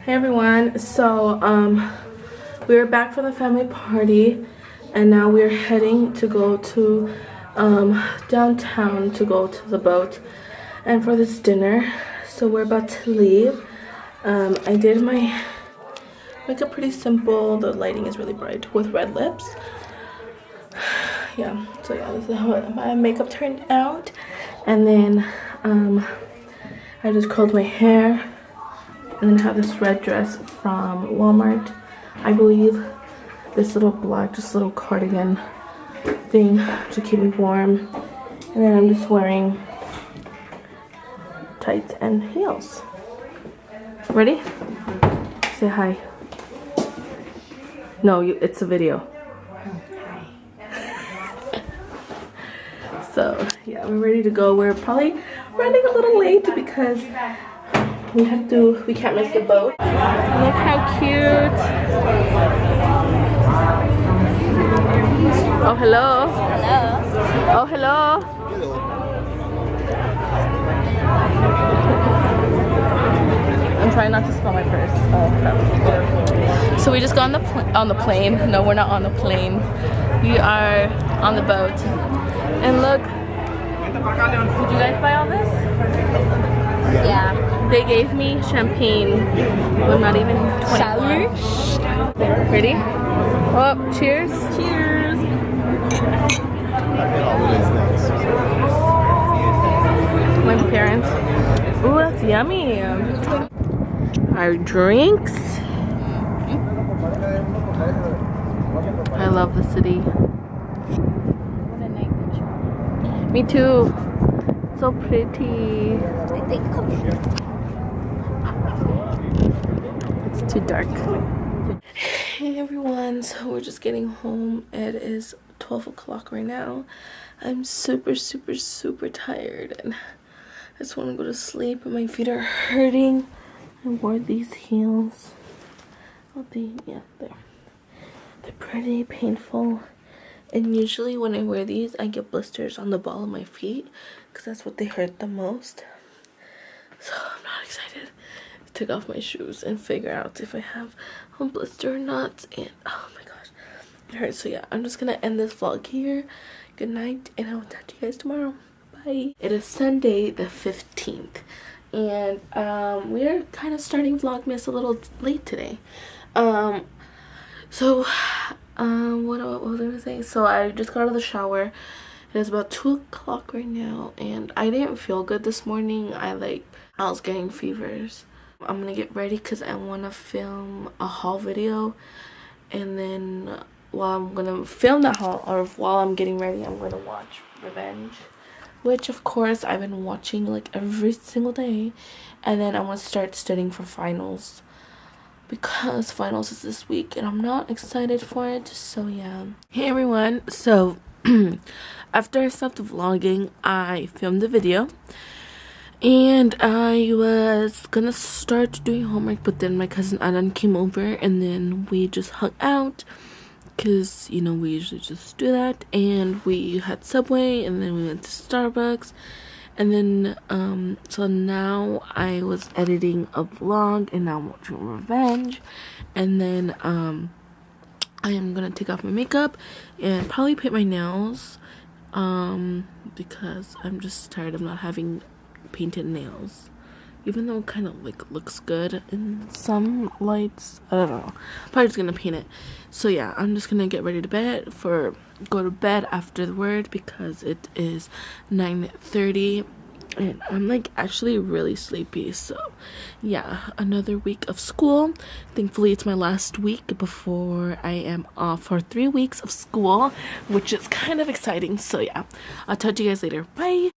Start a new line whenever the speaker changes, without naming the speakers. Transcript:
Hey everyone, so we were back from the family party and now we're heading to go to downtown to go to the boat and for this dinner. So we're about to leave. I did my makeup pretty simple. The lighting is really bright with red lips. Yeah, so yeah, this is how my makeup turned out. And then I just curled my hair. And then I have this red dress from Walmart, I believe. This little black, just little cardigan thing to keep me warm. And then I'm just wearing tights and heels. Ready? Say hi. No, it's a video. So yeah, we're ready to go. We're probably running a little late because we can't miss the boat. Look how cute. Oh, hello.
Hello.
Oh, hello. I'm trying not to spill my purse. Oh, crap. So we just got on the plane. No, we're not on the plane. We are on the boat. And look. Did you guys buy all this?
Yeah.
They gave me champagne. Well, not even 21. Ready? Oh, cheers. Cheers. My parents. Ooh, that's yummy. Our drinks. I love the city.
What a night picture.
Me too. So pretty.
I think
It's too dark. Hey everyone, so we're just getting home. It is 12 o'clock right now. I'm super tired and I just want to go to sleep and my feet are hurting. I wore these heels. Oh, yeah, they're pretty painful. And usually when I wear these, I get blisters on the ball of my feet because that's what they hurt the most. So I'm not excited to take off my shoes and figure out if I have a blister or not. And oh my gosh, it hurts. So yeah, I'm just gonna end this vlog here. Good night, and I will talk to you guys tomorrow. Bye. It is Sunday the 15th, and we are kind of starting Vlogmas a little late today. What was I gonna say? So I just got out of the shower. It is about 2 o'clock right now, and I didn't feel good this morning. I was getting fevers. I'm gonna get ready because I want to film a haul video, and then while I'm gonna film that haul, or while I'm getting ready, I'm gonna watch Revenge, which of course I've been watching like every single day. And then I'm gonna start studying for finals because finals is this week and I'm not excited for it. So yeah. Hey everyone, so after I stopped vlogging, I filmed the video and I was gonna start doing homework, but then my cousin Adan came over and then we just hung out because, you know, we usually just do that. And we had Subway and then we went to Starbucks. And then so now I was editing a vlog and now I'm watching Revenge. And then I am gonna take off my makeup and probably paint my nails because I'm just tired of not having painted nails, even though it kind of like looks good in some lights. I don't know, probably just gonna paint it. So yeah, I'm just gonna get ready to go to bed after the word because it is 9:30 and I'm like actually really sleepy. So yeah, another week of school. Thankfully it's my last week before I am off for 3 weeks of school, which is kind of exciting. So yeah, I'll talk to you guys later. Bye.